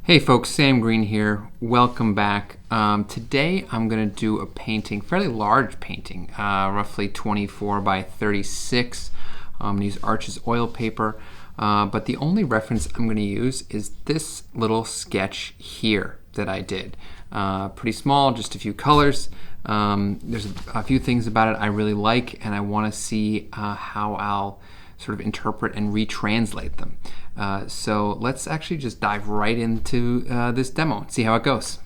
Hey folks, Sam Green here. Welcome back. Today I'm going to do a painting, fairly large painting, roughly 24 by 36. I'm going to use Arches oil paper, but the only reference I'm going to use is this little sketch here that I did. Pretty small, just a few colors. There's a few things about it I really like, and I want to see how I'll sort of interpret and retranslate them. So let's actually just dive right into this demo and see how it goes.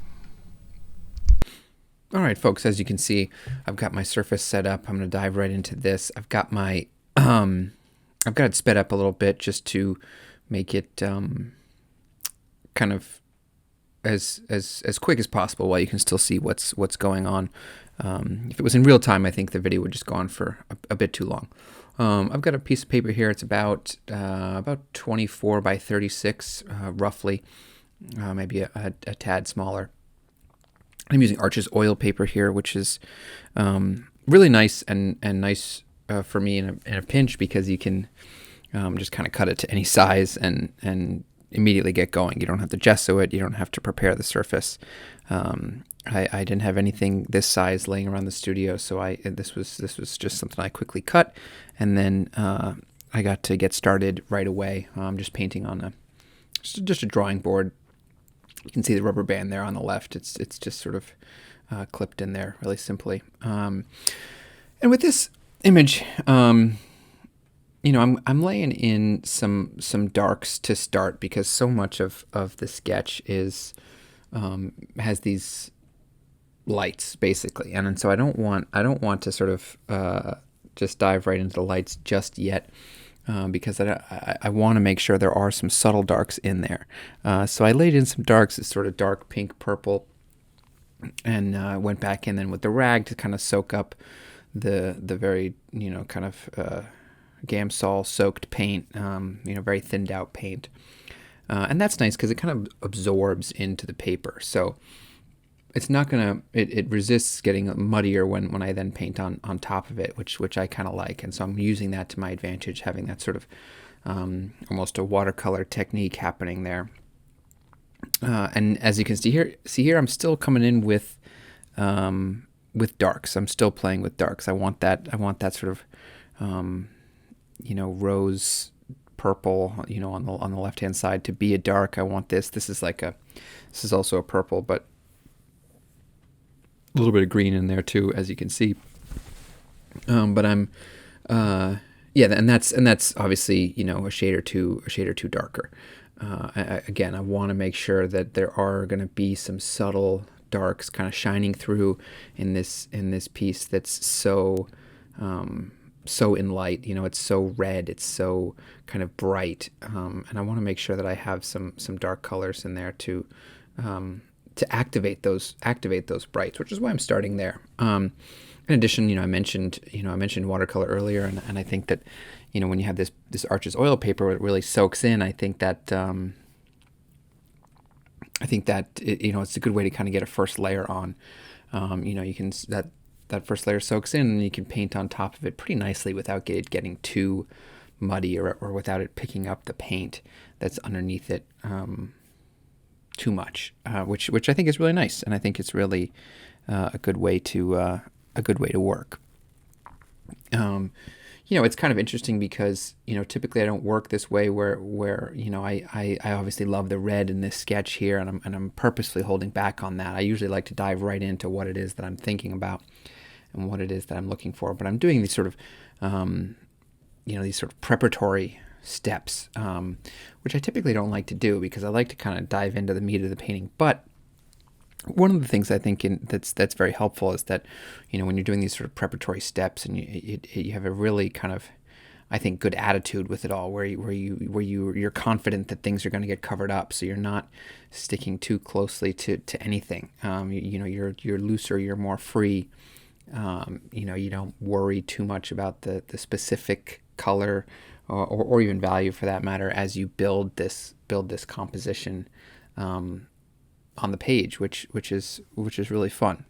All right, folks, as you can see, I've got my surface set up. I'm going to dive right into this. I've got my, I've got it sped up a little bit just to make it kind of as quick as possible while you can still see what's going on. If it was in real time, I think the video would just go on for a bit too long. I've got a piece of paper here. It's about 24 by 36, roughly, maybe a tad smaller. I'm using Arches oil paper here, which is really nice and nice for me in a pinch, because you can just kind of cut it to any size and immediately get going. You don't have to gesso it. You don't have to prepare the surface. I didn't have anything this size laying around the studio, so this was just something I quickly cut, and then I got to get started right away. I'm just painting on just a drawing board. You can see the rubber band there on the left. It's just sort of clipped in there really simply. And with this image, I'm laying in some darks to start, because so much of the sketch has these lights basically, and so I don't want to sort of just dive right into the lights just yet, because I want to make sure there are some subtle darks in there. So I laid in some darks, this sort of dark pink purple, and went back in then with the rag to kind of soak up the very kind of Gamsol soaked paint, very thinned out paint. And that's nice because it kind of absorbs into the paper. So it's not going to, it resists getting muddier when I then paint on top of it, which I kind of like. And so I'm using that to my advantage, having that sort of almost a watercolor technique happening there. And as you can see here, I'm still coming in with darks. I'm still playing with darks. I want that sort of, rose purple, on the left-hand side to be a dark. I want this. This is also a purple, but a little bit of green in there too, as you can see. But I'm, and that's obviously, a shade or two darker. Again, I want to make sure that there are going to be some subtle darks kind of shining through in this piece that's so in light. It's so red, it's so kind of bright, and I want to make sure that I have some dark colors in there to activate those brights, which is why I'm starting there. In addition, I mentioned watercolor earlier, and I think that when you have this Arches oil paper, it really soaks in. I think that it's a good way to kind of get a first layer on. You can that first layer soaks in, and you can paint on top of it pretty nicely without it getting too muddy or without it picking up the paint that's underneath it too much, which I think is really nice, and I think it's really a good way to work. It's kind of interesting because typically I don't work this way where I obviously love the red in this sketch here, and I'm purposely holding back on that. I usually like to dive right into what it is that I'm thinking about and what it is that I'm looking for, but I'm doing these sort of preparatory steps, which I typically don't like to do, because I like to kind of dive into the meat of the painting. But one of the things I think that's very helpful is that when you're doing these sort of preparatory steps, and you have a really kind of, I think, good attitude with it all, where you're confident that things are going to get covered up, so you're not sticking too closely to anything. You're looser, you're more free. You don't worry too much about the specific color or even value, for that matter, as you build this composition on the page, which is really fun.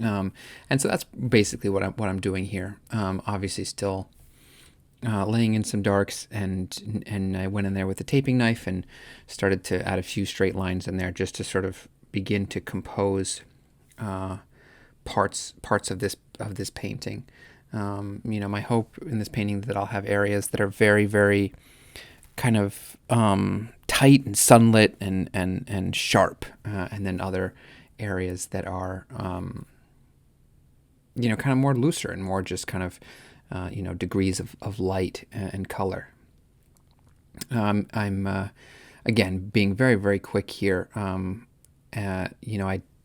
And so that's basically what I'm doing here. Obviously, still laying in some darks, and I went in there with a taping knife and started to add a few straight lines in there just to sort of begin to compose uh, parts of this painting. My hope in this painting that I'll have areas that are very, very kind of tight and sunlit and sharp, and then other areas that are kind of more looser and more just kind of degrees of light and color. I'm again being very, very quick here. I'm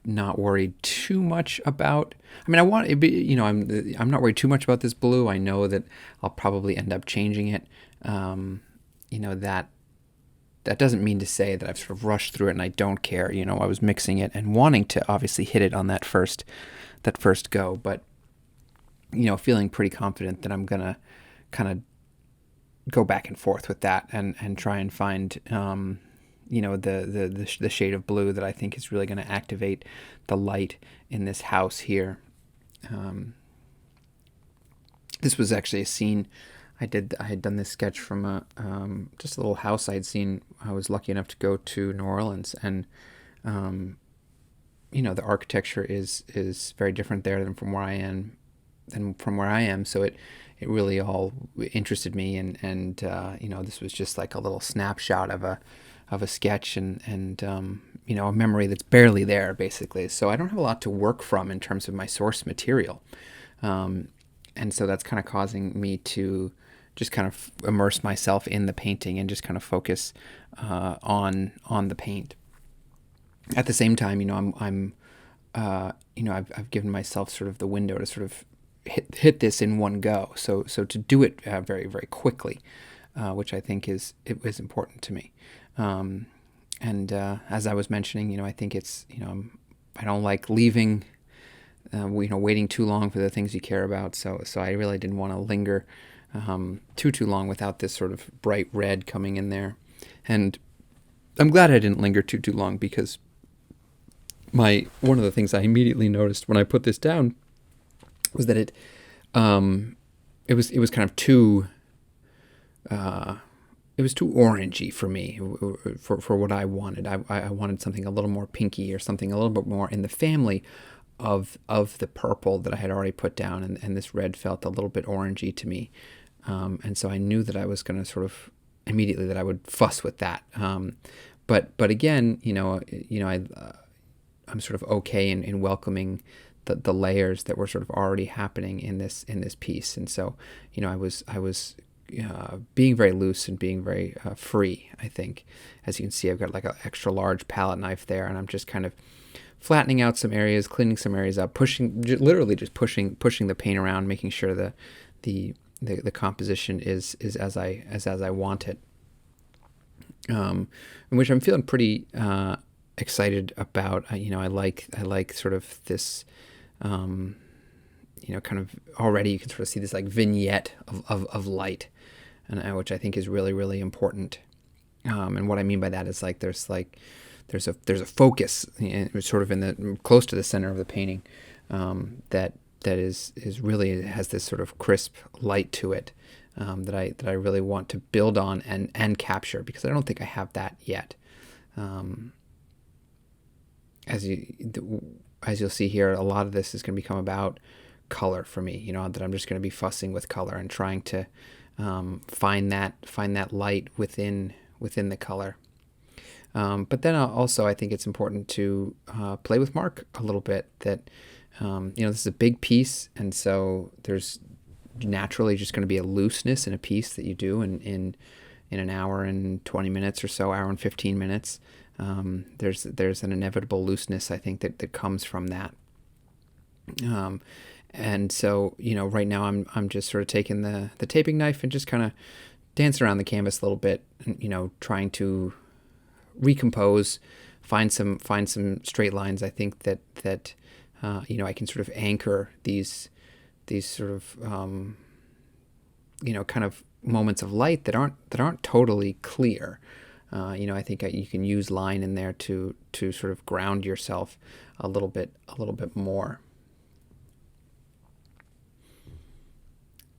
not worried too much about. I mean, I want it be. I'm not worried too much about this blue. I know that I'll probably end up changing it. That doesn't mean to say that I've sort of rushed through it and I don't care. I was mixing it and wanting to obviously hit it on that first go, but feeling pretty confident that I'm gonna kind of go back and forth with that and try and find the shade of blue that I think is really going to activate the light in this house here. This was actually a scene I had done this sketch from just a little house I'd seen. I was lucky enough to go to New Orleans, and the architecture is very different there than from where I am. So it really all interested me, and this was just like a little snapshot of a sketch and a memory that's barely there, basically. So I don't have a lot to work from in terms of my source material, and so that's kind of causing me to just kind of immerse myself in the painting and just kind of focus on the paint. At the same time, I've given myself sort of the window to sort of hit this in one go. So to do it very, very quickly, which I think is important to me. And as I was mentioning, I think it's I don't like leaving, waiting too long for the things you care about. So I really didn't want to linger too long without this sort of bright red coming in there. And I'm glad I didn't linger too long, because one of the things I immediately noticed when I put this down was that it was kind of too it was too orangey for me, for what I wanted. I wanted something a little more pinky, or something a little bit more in the family of the purple that I had already put down, and this red felt a little bit orangey to me, and so I knew that I was going to sort of immediately that I would fuss with that. But again, I'm sort of okay in welcoming the layers that were sort of already happening in this piece, and so I was being very loose and being very free. I think, as you can see, I've got like an extra large palette knife there, and I'm just kind of flattening out some areas, cleaning some areas up, literally just pushing the paint around, making sure the composition is as I want it. In which I'm feeling pretty excited about. I like sort of this. Kind of already you can sort of see this like vignette of light, and which I think is really, really important. And what I mean by that is like there's a focus, sort of in the close to the center of the painting, that is really has this sort of crisp light to it, that I really want to build on and capture, because I don't think I have that yet. As you'll see here, a lot of this is going to become about color for me. That I'm just going to be fussing with color and trying to find that light within the color. But then also I think it's important to play with mark a little bit. That this is a big piece, and so there's naturally just going to be a looseness in a piece that you do in an hour and 20 minutes or so, hour and 15 minutes. There's an inevitable looseness, I think, that comes from that. And so, right now I'm just sort of taking the taping knife and just kind of dancing around the canvas a little bit, and, trying to recompose, find some straight lines. I think that I can sort of anchor these sort of, kind of moments of light that aren't totally clear. I think you can use line in there to sort of ground yourself a little bit more.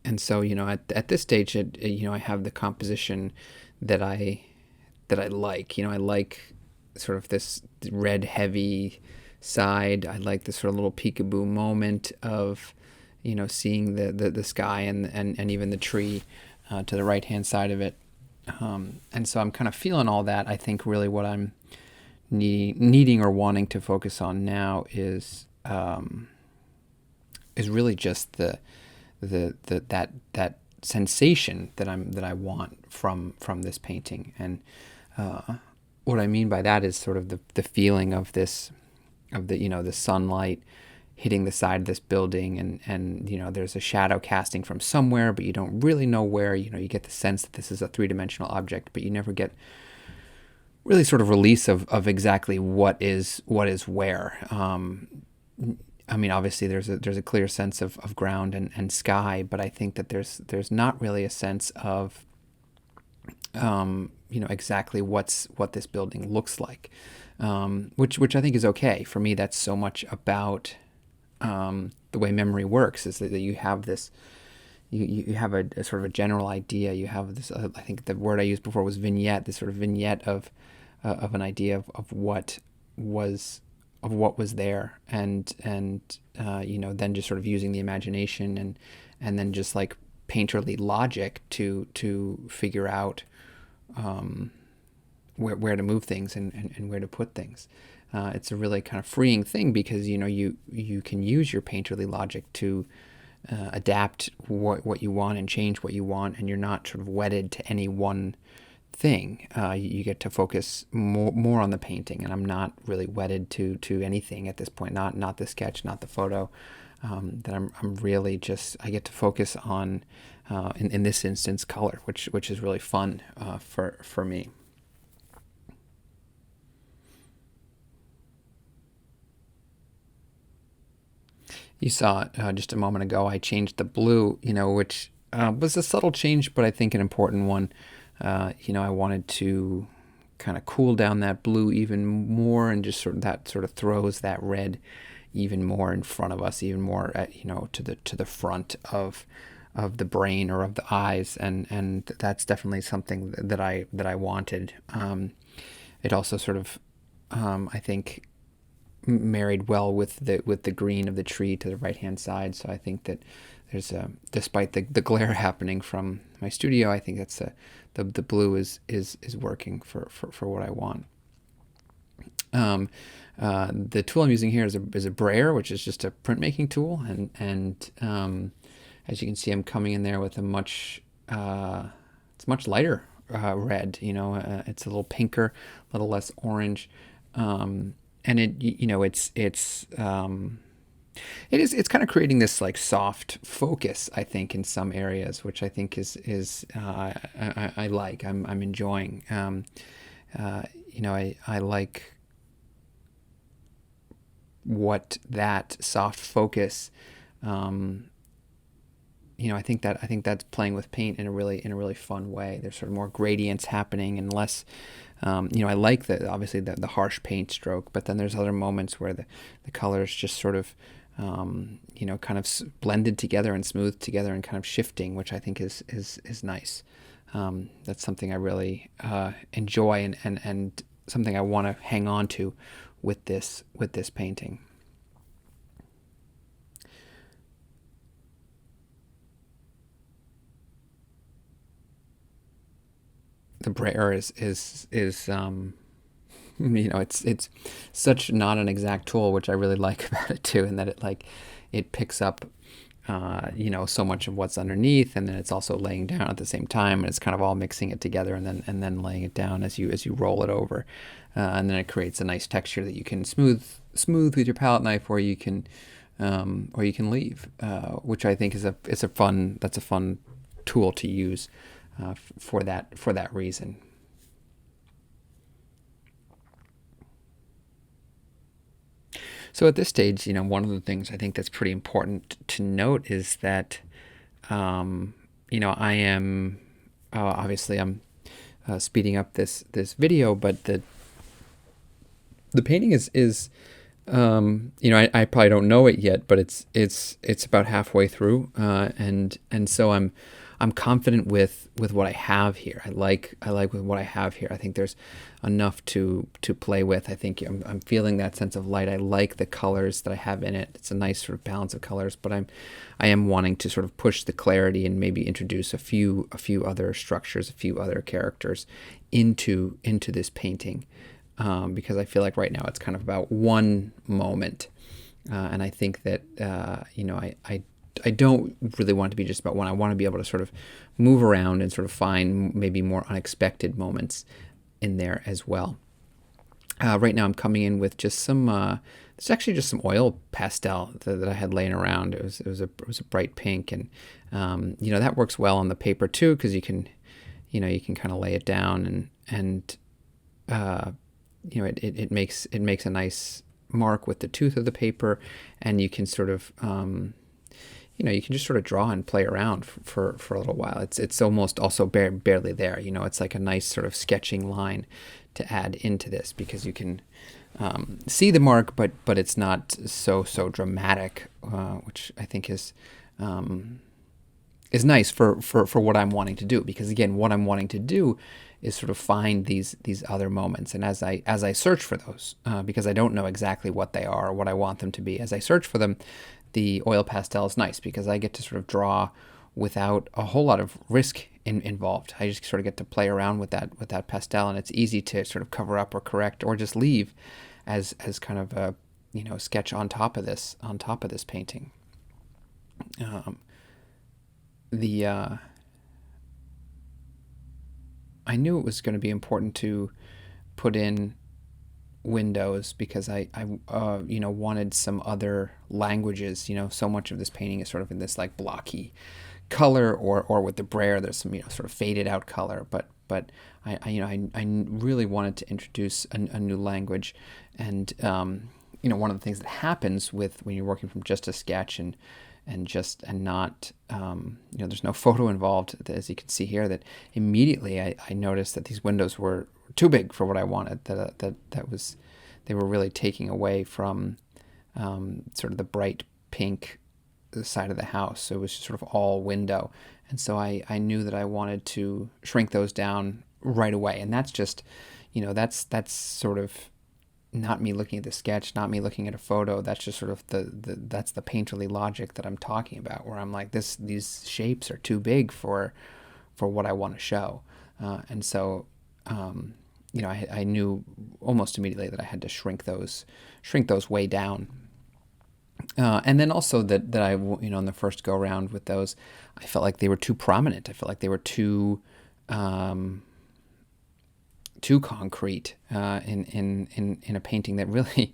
And so, at this stage, I have the composition that I like. I like sort of this red heavy side. I like this sort of little peekaboo moment of, seeing the sky and even the tree to the right hand side of it. And so I'm kind of feeling all that. I think really what I'm needing or wanting to focus on now is really just that sensation that I want from this painting. And what I mean by that is sort of the feeling of the sunlight hitting the side of this building, and there's a shadow casting from somewhere, but you don't really know where. You get the sense that this is a three-dimensional object, but you never get really sort of release of exactly what is where. I mean, obviously there's a clear sense of ground and sky, but I think that there's not really a sense of exactly what this building looks like, which I think is okay. For me, that's so much about the way memory works, is that you have this, you have a sort of a general idea. You have this, I think the word I used before was vignette, this sort of vignette of an idea of what was there, and then just sort of using the imagination and then just like painterly logic to figure out where to move things and where to put things. It's a really kind of freeing thing, because you can use your painterly logic to adapt what you want and change what you want, and you're not sort of wedded to any one thing. You get to focus more on the painting, and I'm not really wedded to anything at this point. Not the sketch, not the photo. That I'm really just, I get to focus on in this instance color, which is really fun for me. You saw just a moment ago, I changed the blue, which was a subtle change, but I think an important one. I wanted to kind of cool down that blue even more, and just sort of throws that red even more in front of us, even more to the front of the brain or of the eyes, and that's definitely something that I wanted. It also sort of I think married well with the green of the tree to the right hand side. So I think that there's despite the glare happening from my studio, I think that's the blue is working for what I want. The tool I'm using here is a brayer, which is just a printmaking tool, and as you can see, I'm coming in there with a it's much lighter red. It's a little pinker, a little less orange. And it's kind of creating this like soft focus, I think, in some areas, which I think is I like. I'm enjoying. I like what that soft focus. I think that's playing with paint in a really fun way. There's sort of more gradients happening and less. I like obviously the harsh paint stroke, but then there's other moments where the colors just sort of kind of blended together and smoothed together and kind of shifting, which I think is nice. That's something I really enjoy, and something I want to hang on to with this painting. The brayer is it's such not an exact tool, which I really like about it too, in that it picks up so much of what's underneath, and then it's also laying down at the same time, and it's kind of all mixing it together, and then laying it down as you roll it over, and then it creates a nice texture that you can smooth with your palette knife, or you can leave, which I think is a fun tool to use for that reason. So at this stage, one of the things I think that's pretty important to note is that, I am obviously I'm speeding up this video, but the painting is I probably don't know it yet, but it's about halfway through, and so I'm confident with what I have here. I like with what I have here. I think there's enough to play with. I think I'm feeling that sense of light. I like the colors that I have in it. It's a nice sort of balance of colors, but I am wanting to sort of push the clarity and maybe introduce a few other structures, a few other characters into this painting, because I feel like right now it's kind of about one moment, and I think that I don't really want it to be just about one. I want to be able to sort of move around and sort of find maybe more unexpected moments in there as well. Right now, I'm coming in with just some. It's actually just some oil pastel that I had laying around. It was a bright pink, and that works well on the paper too, because you can kind of lay it down, and uh, it makes a nice mark with the tooth of the paper, and you can sort of you can just sort of draw and play around for a little while. It's almost also barely there. It's like a nice sort of sketching line to add into this, because you can see the mark, but it's not so dramatic, which I think is nice for what I'm wanting to do. Because again, what I'm wanting to do is sort of find these other moments, and as I search for those, because I don't know exactly what they are or what I want them to be. As I search for them, the oil pastel is nice because I get to sort of draw without a whole lot of risk involved. I just sort of get to play around with that pastel, and it's easy to sort of cover up or correct or just leave as kind of a sketch on top of this painting. Um, the I knew it was going to be important to put in windows, because I wanted some other languages. So much of this painting is sort of in this like blocky color, or with the brayer there's some sort of faded out color, but I really wanted to introduce a new language. And one of the things that happens with when you're working from just a sketch, and not there's no photo involved, as you can see here, that immediately I noticed that these windows were too big for what I wanted. They were really taking away from sort of the bright pink side of the house. So it was just sort of all window, and so I knew that I wanted to shrink those down right away. And that's just that's sort of not me looking at the sketch, not me looking at a photo. That's just sort of that's the painterly logic that I'm talking about, where I'm like, these shapes are too big for what I want to show. And so I knew almost immediately that I had to shrink those way down. And then also that I in the first go around with those, I felt like they were too prominent. I felt like they were um, too concrete, in a painting that really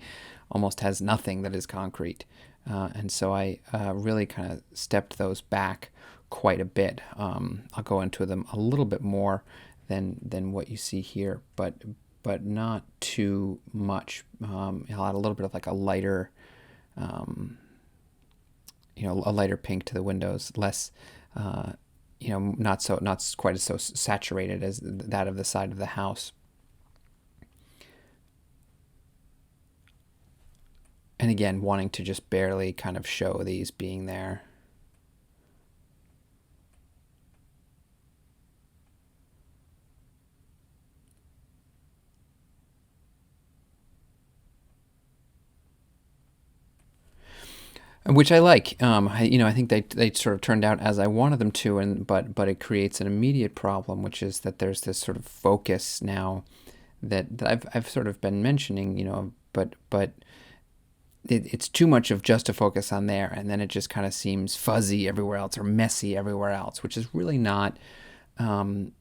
almost has nothing that is concrete. And so I really kind of stepped those back quite a bit. I'll go into them a little bit more than what you see here, but not too much. I'll add a little bit of like a lighter, um, a lighter pink to the windows, less, not quite as so saturated as that of the side of the house. And again, wanting to just barely kind of show these being there. Which I like. I think they sort of turned out as I wanted them to, and but it creates an immediate problem, which is that there's this sort of focus now that I've sort of been mentioning, but it's too much of just a focus on there, and then it just kind of seems fuzzy everywhere else, or messy everywhere else, which is really not. Um,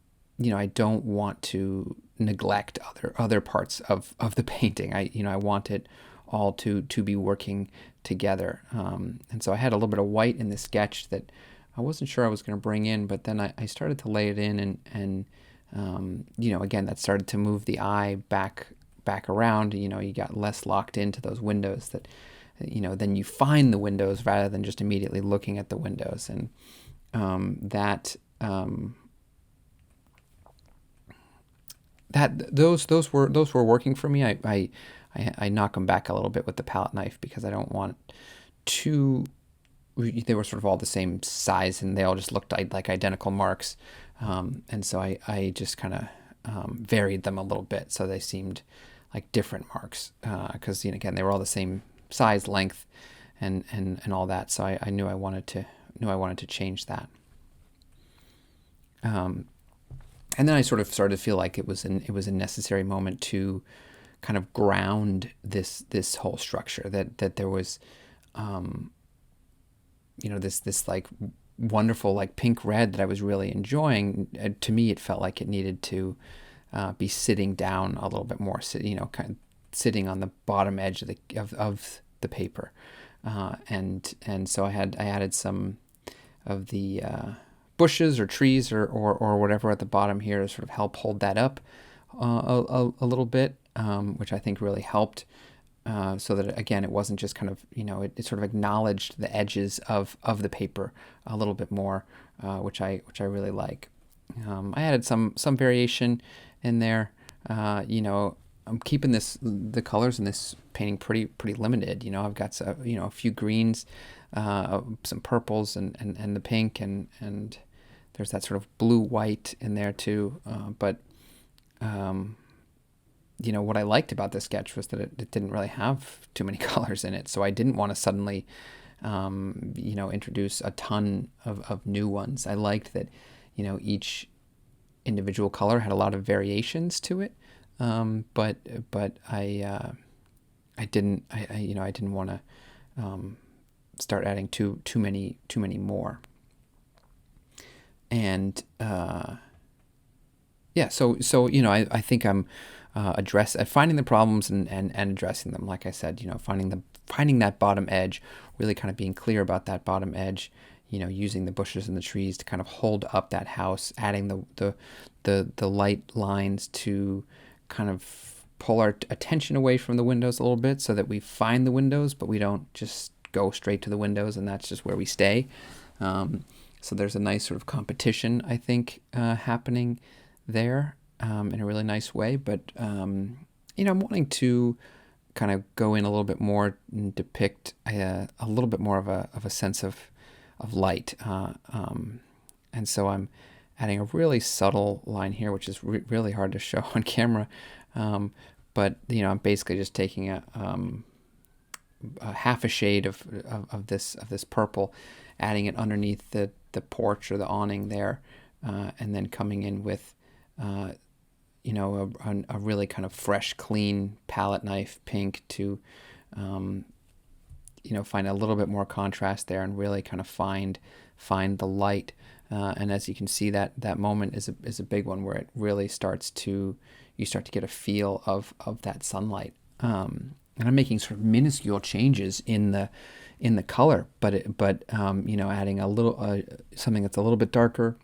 I don't want to neglect other parts of the painting. I want it all to be working together. And so I had a little bit of white in the sketch that I wasn't sure I was going to bring in, but then I started to lay it in, and again, that started to move the eye back around. You got less locked into those windows, that then you find the windows rather than just immediately looking at the windows. And that that those were working for me. I knock them back a little bit with the palette knife because I don't want too. They were sort of all the same size and they all just looked like identical marks. And so I just kind of varied them a little bit so they seemed like different marks because again they were all the same size, length, and all that. So I knew I wanted to change that. And then I sort of started to feel like it was a necessary moment to kind of ground this whole structure, that there was this like wonderful like pink red that I was really enjoying. To me it felt like it needed to be sitting down a little bit more, kind of sitting on the bottom edge of the paper, and so I added some of the bushes or trees or whatever at the bottom here to sort of help hold that up a little bit, which I think really helped. So that again, it wasn't just kind of it sort of acknowledged the edges of the paper a little bit more, which I really like. I added some variation in there. I'm keeping the colors in this painting pretty limited. I've got a few greens, some purples, and the pink, and there's that sort of blue white in there too. But what I liked about this sketch was that it didn't really have too many colors in it, so I didn't want to suddenly introduce a ton of new ones. I liked that each individual color had a lot of variations to it, but I didn't want to start adding too many more. And yeah, so I think I'm finding the problems and addressing them. Like I said, finding that bottom edge, really kind of being clear about that bottom edge. Using the bushes and the trees to kind of hold up that house, adding the light lines to kind of pull our attention away from the windows a little bit, so that we find the windows, but we don't just go straight to the windows and that's just where we stay. So there's a nice sort of competition, I think, happening there in a really nice way. But I'm wanting to kind of go in a little bit more and depict a little bit more of a sense of light, and so I'm adding a really subtle line here, which is really hard to show on camera. But I'm basically just taking a half a shade of this purple, adding it underneath the porch or the awning there, and then coming in with a really kind of fresh, clean palette knife pink to find a little bit more contrast there and really kind of find the light. And as you can see, that moment is a big one where it really you start to get a feel of that sunlight. And I'm making sort of minuscule changes in the color, but adding a little something that's a little bit darker,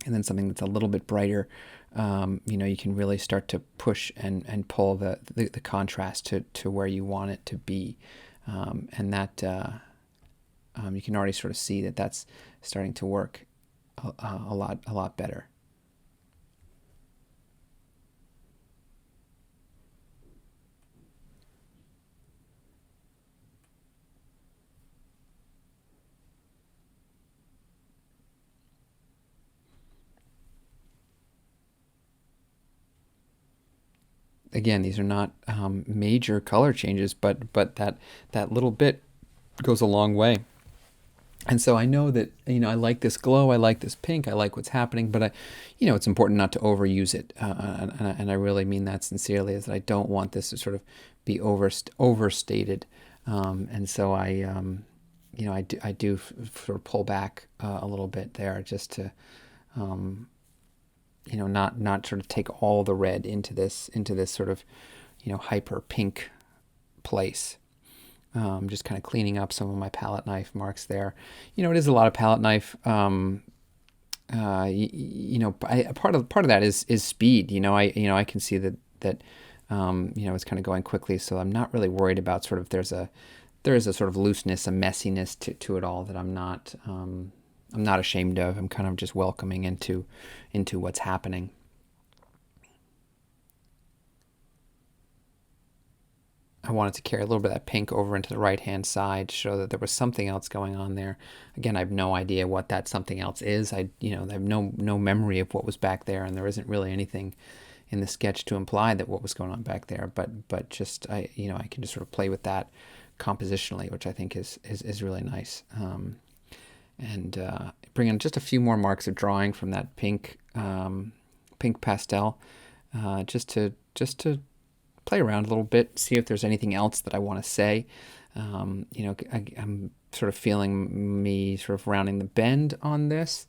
and then something that's a little bit brighter. You can really start to push and pull the contrast to where you want it to be, and that you can already sort of see that that's starting to work a lot better. Again, these are not major color changes, but that little bit goes a long way. And so I know that I like this glow, I like this pink, I like what's happening, but it's important not to overuse it, and I really mean that sincerely, is that I don't want this to sort of be overstated, and so I do sort of pull back a little bit there, just to not sort of take all the red into this sort of hyper pink place. Just kind of cleaning up some of my palette knife marks there. It is a lot of palette knife. Part of that is speed. I can see that it's kind of going quickly, so I'm not really worried about sort of there is a sort of looseness, a messiness to it all that I'm not ashamed of. I'm kind of just welcoming into what's happening. I wanted to carry a little bit of that pink over into the right-hand side to show that there was something else going on there. Again, I have no idea what that something else is. I have no memory of what was back there, and there isn't really anything in the sketch to imply that what was going on back there. But just I can just sort of play with that compositionally, which I think is really nice. And bring in just a few more marks of drawing from that pink pastel, just to play around a little bit, see if there's anything else that I want to say. I'm sort of feeling me sort of rounding the bend on this.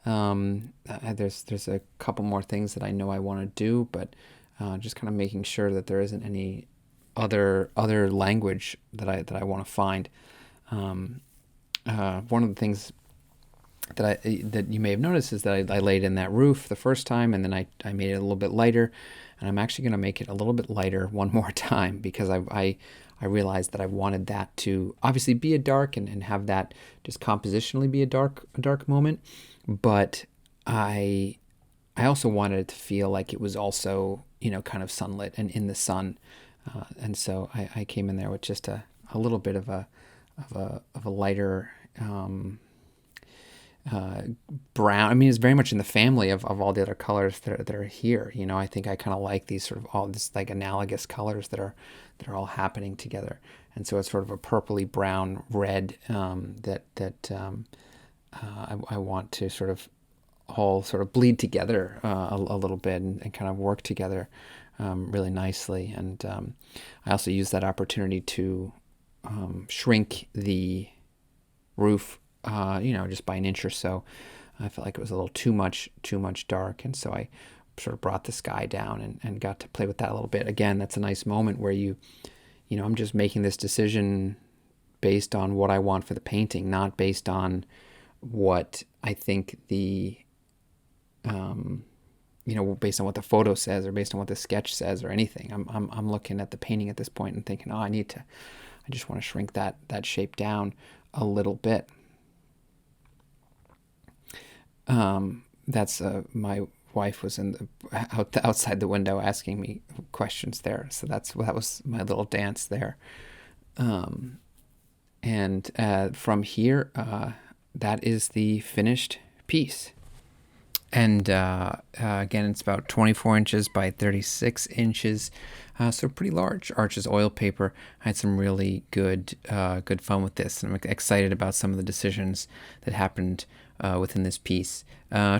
There's a couple more things that I know I want to do, but just kind of making sure that there isn't any other language that I want to find. One of the things that you may have noticed is that I laid in that roof the first time, and then I made it a little bit lighter, and I'm actually going to make it a little bit lighter one more time because I realized that I wanted that to obviously be a dark and have that just compositionally be a dark moment, but I also wanted it to feel like it was also kind of sunlit and in the sun, and so I came in there with just a little bit of a lighter brown. I mean, it's very much in the family of all the other colors that are here. I think I kind of like these sort of all this like analogous colors that are all happening together, and so it's sort of a purpley brown red I want to sort of all sort of bleed together a little bit and kind of work together really nicely. And I also use that opportunity to shrink the roof, just by an inch or so. I felt like it was a little too much dark, and so I sort of brought the sky down and got to play with that a little bit. Again, that's a nice moment where I'm just making this decision based on what I want for the painting, not based on what I think based on what the photo says or based on what the sketch says or anything. I'm looking at the painting at this point and thinking, I just want to shrink that shape down a little bit. That's my wife was outside the window asking me questions there, so that was my little dance there. And from here, that is the finished piece. And again, it's about 24 inches by 36 inches, so pretty large. Arches oil paper. I had some really good fun with this, and I'm excited about some of the decisions that happened within this piece.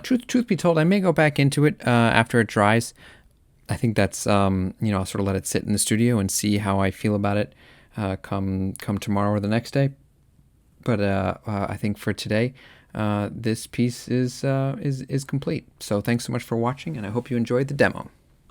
Truth be told, I may go back into it after it dries. I think that's I'll sort of let it sit in the studio and see how I feel about it come tomorrow or the next day. But I think for today, this piece is complete. So thanks so much for watching, and I hope you enjoyed the demo.